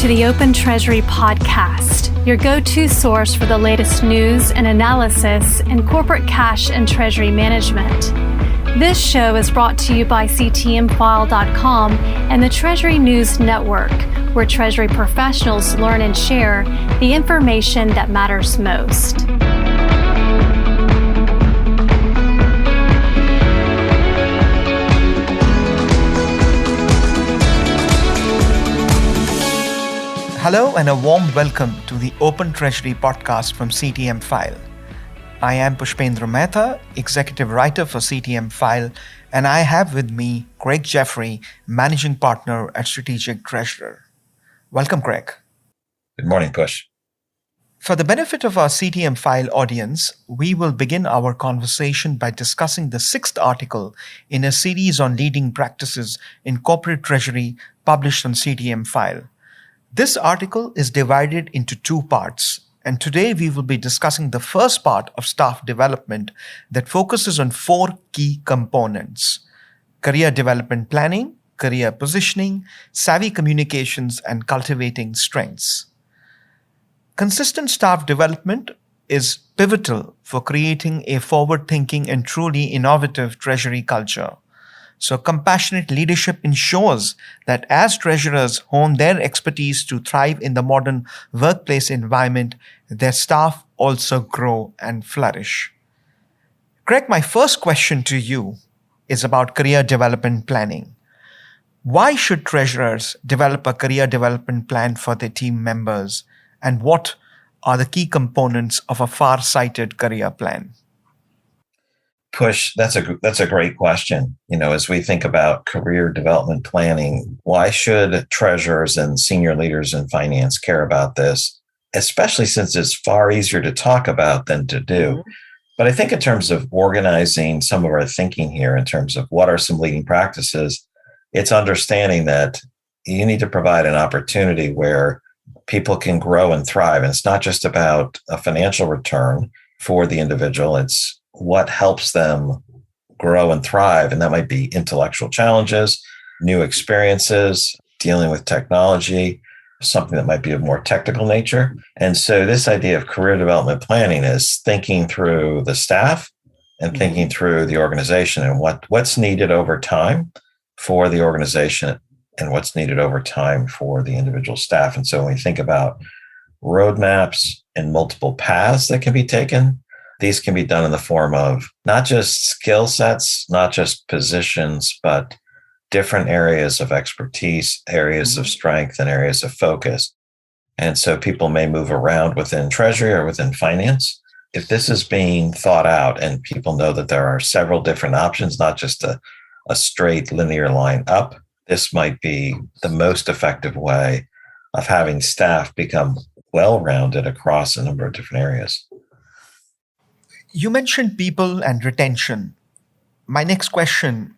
to the Open Treasury podcast, your go-to source for the latest news and analysis in corporate cash and treasury management. This show is brought to you by CTMfile.com and the Treasury News Network, where Treasury professionals learn and share the information that matters most. Hello and a warm welcome to the Open Treasury podcast from CTMfile. I am Pushpendra Mehta, Executive Writer for CTMfile, and I have with me Craig Jeffery, Managing Partner at Strategic Treasurer. Welcome, Craig. Good morning, Push. For the benefit of our CTMfile audience, we will begin our conversation by discussing the sixth article in a series on leading practices in corporate treasury published on CTMfile. This article is divided into two parts, and today we will be discussing the first part of staff development that focuses on four key components: career development planning, career positioning, savvy communications, and cultivating strengths. Consistent staff development is pivotal for creating a forward-thinking and truly innovative treasury culture. So compassionate leadership ensures that as treasurers hone their expertise to thrive in the modern workplace environment, their staff also grow and flourish. Craig, my first question to you is about career development planning. Why should treasurers develop a career development plan for their team members? And what are the key components of a far-sighted career plan? Push, that's a great question. As we think about career development planning, why should treasurers and senior leaders in finance care about this, especially since it's far easier to talk about than to do? Mm-hmm. But I think in terms of organizing some of our thinking here, in terms of what are some leading practices, it's understanding that you need to provide an opportunity where people can grow and thrive. And it's not just about a financial return for the individual. It's what helps them grow and thrive. And that might be intellectual challenges, new experiences, dealing with technology, something that might be of more technical nature. And so this idea of career development planning is thinking through the staff and thinking through the organization and what's needed over time for the organization and what's needed over time for the individual staff. And so when we think about roadmaps and multiple paths that can be taken, these can be done in the form of not just skill sets, not just positions, but different areas of expertise, areas of strength, and areas of focus. And so people may move around within treasury or within finance. If this is being thought out and people know that there are several different options, not just a straight linear line up, this might be the most effective way of having staff become well-rounded across a number of different areas. You mentioned people and retention. My next question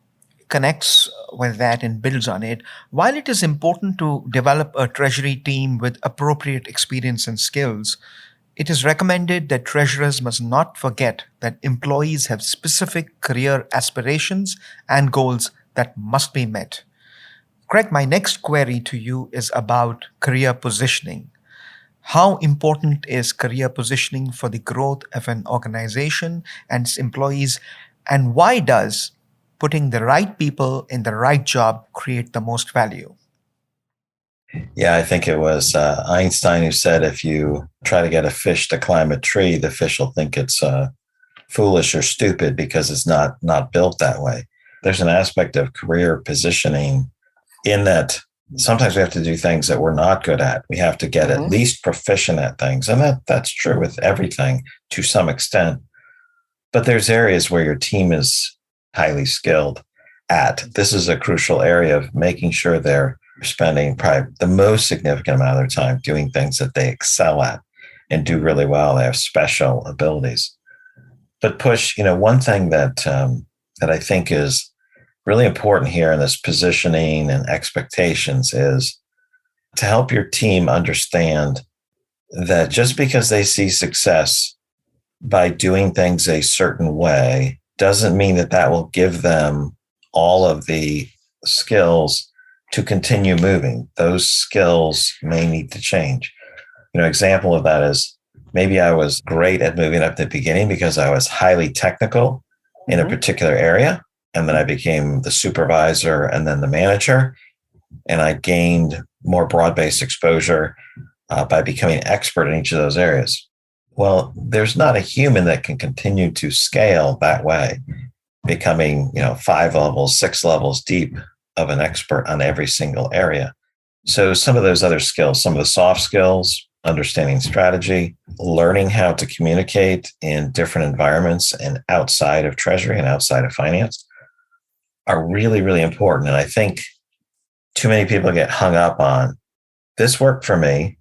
connects with that and builds on it. While it is important to develop a treasury team with appropriate experience and skills, it is recommended that treasurers must not forget that employees have specific career aspirations and goals that must be met. Craig, my next query to you is about career positioning. How important is career positioning for the growth of an organization and its employees? And why does putting the right people in the right job create the most value? Yeah, I think it was Einstein who said, if you try to get a fish to climb a tree, the fish will think it's foolish or stupid because it's not built that way. There's an aspect of career positioning in that sometimes we have to do things that we're not good at. We have to get at least proficient at things. And that's true with everything to some extent. But there's areas where your team is highly skilled at. This is a crucial area of making sure they're spending probably the most significant amount of their time doing things that they excel at and do really well. They have special abilities. But Push, one thing that I think is really important here in this positioning and expectations is to help your team understand that just because they see success by doing things a certain way doesn't mean that will give them all of the skills to continue moving. Those skills may need to change. Example of that is maybe I was great at moving up at the beginning because I was highly technical in a particular area. And then I became the supervisor and then the manager. And I gained more broad-based exposure by becoming expert in each of those areas. Well, there's not a human that can continue to scale that way, becoming, 5 levels, 6 levels deep of an expert on every single area. So some of those other skills, some of the soft skills, understanding strategy, learning how to communicate in different environments and outside of Treasury and outside of finance are really, really important. And I think too many people get hung up on, this worked for me.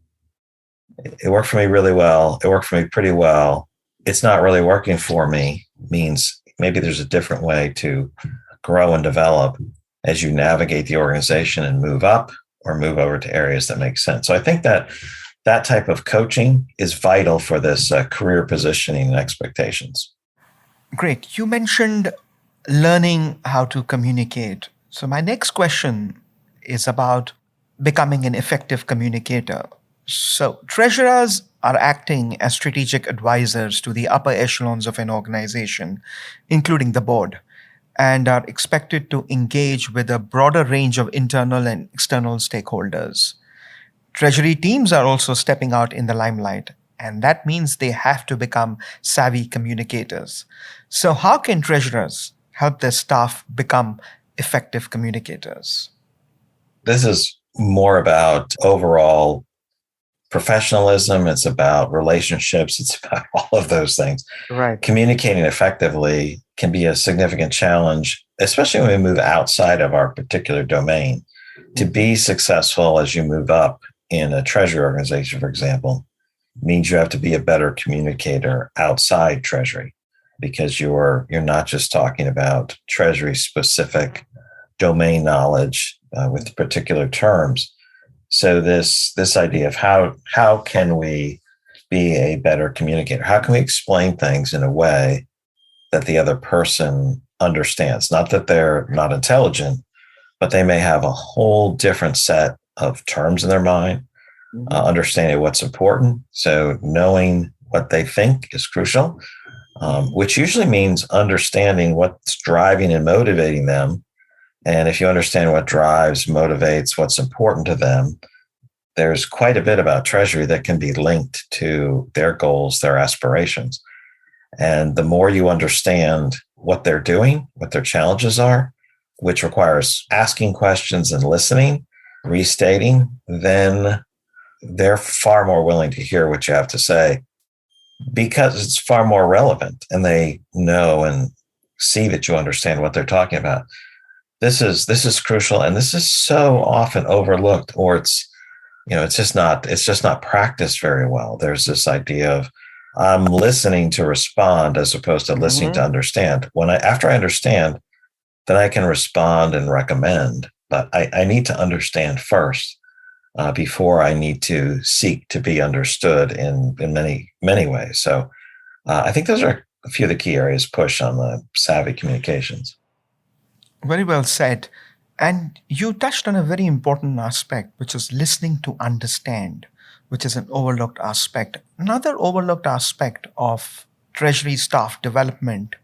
It worked for me really well. It worked for me pretty well. It's not really working for me means maybe there's a different way to grow and develop as you navigate the organization and move up or move over to areas that make sense. So I think that type of coaching is vital for this career positioning and expectations. Great. You mentioned learning how to communicate. So my next question is about becoming an effective communicator. So treasurers are acting as strategic advisors to the upper echelons of an organization, including the board, and are expected to engage with a broader range of internal and external stakeholders. Treasury teams are also stepping out in the limelight, and that means they have to become savvy communicators. So how can treasurers help their staff become effective communicators? This is more about overall professionalism. It's about relationships. It's about all of those things. Right. Communicating effectively can be a significant challenge, especially when we move outside of our particular domain. To be successful as you move up in a treasury organization, for example, means you have to be a better communicator outside Treasury, because you're not just talking about Treasury specific domain knowledge with particular terms. So this idea of how can we be a better communicator? How can we explain things in a way that the other person understands? Not that they're not intelligent, but they may have a whole different set of terms in their mind, understanding what's important. So knowing what they think is crucial, which usually means understanding what's driving and motivating them. And if you understand what drives, motivates, what's important to them, there's quite a bit about Treasury that can be linked to their goals, their aspirations. And the more you understand what they're doing, what their challenges are, which requires asking questions and listening, restating, then they're far more willing to hear what you have to say because it's far more relevant and they know and see that you understand what they're talking about. This is crucial, and this is so often overlooked, or it's just not practiced very well. There's this idea of I'm listening to respond as opposed to listening to understand. After I understand, then I can respond and recommend, but I need to understand first before I need to seek to be understood in many, many ways. So I think those are a few of the key areas push on the savvy communications. Very well said. And you touched on a very important aspect, which is listening to understand, which is an overlooked aspect. Another overlooked aspect of Treasury staff development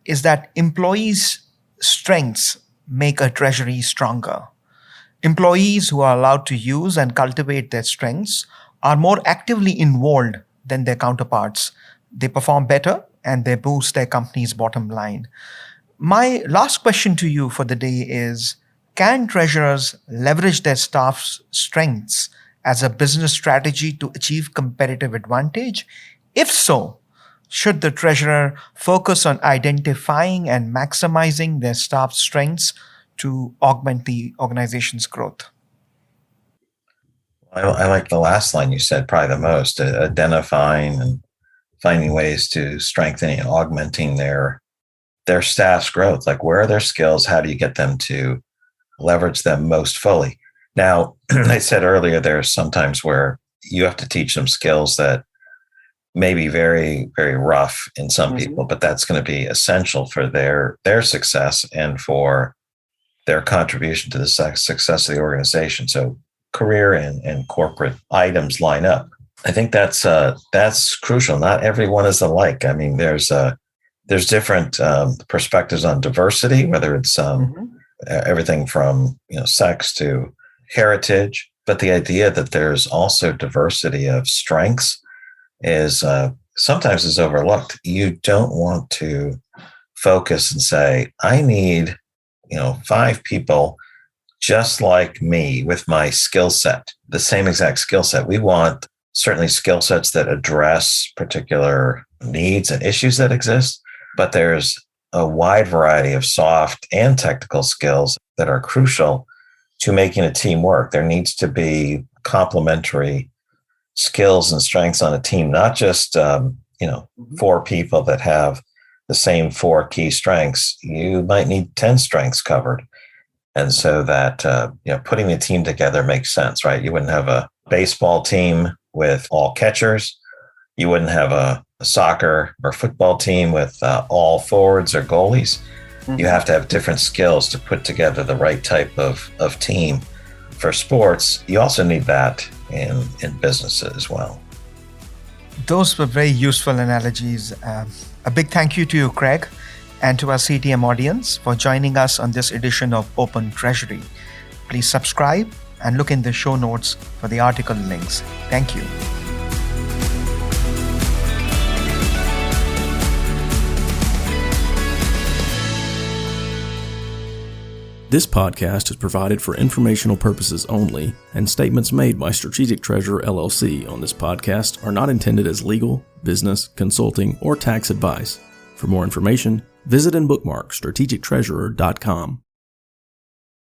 is that employees' strengths make a Treasury stronger. Employees who are allowed to use and cultivate their strengths are more actively involved than their counterparts. They perform better and they boost their company's bottom line. My last question to you for the day is, can treasurers leverage their staff's strengths as a business strategy to achieve competitive advantage? If so, should the treasurer focus on identifying and maximizing their staff's strengths to augment the organization's growth? I like the last line you said probably the most, identifying and finding ways to strengthening and augmenting their staff's growth. Like, where are their skills? How do you get them to leverage them most fully? Now, I said earlier, there's sometimes where you have to teach them skills that may be very, very rough in some people, but that's going to be essential for their success and for their contribution to the success of the organization. So career and corporate items line up. I think that's crucial. Not everyone is alike. I mean, there's different perspectives on diversity, whether it's everything from sex to heritage. But the idea that there's also diversity of strengths is sometimes is overlooked. You don't want to focus and say, I need 5 people just like me with my skill set, the same exact skill set. We want certainly skill sets that address particular needs and issues that exist, but there's a wide variety of soft and technical skills that are crucial to making a team work. There needs to be complementary skills and strengths on a team, not just 4 people that have the same 4 key strengths. You might need 10 strengths covered. And so that putting the team together makes sense, right? You wouldn't have a baseball team with all catchers. You wouldn't have a soccer or football team with all forwards or goalies. You have to have different skills to put together the right type of team. For sports, you also need that in businesses as well. Those were very useful analogies. A big thank you to you, Craig, and to our CTM audience for joining us on this edition of Open Treasury. Please subscribe and look in the show notes for the article links. Thank you. This podcast is provided for informational purposes only, and statements made by Strategic Treasurer LLC on this podcast are not intended as legal, business, consulting, or tax advice. For more information, visit and bookmark strategictreasurer.com.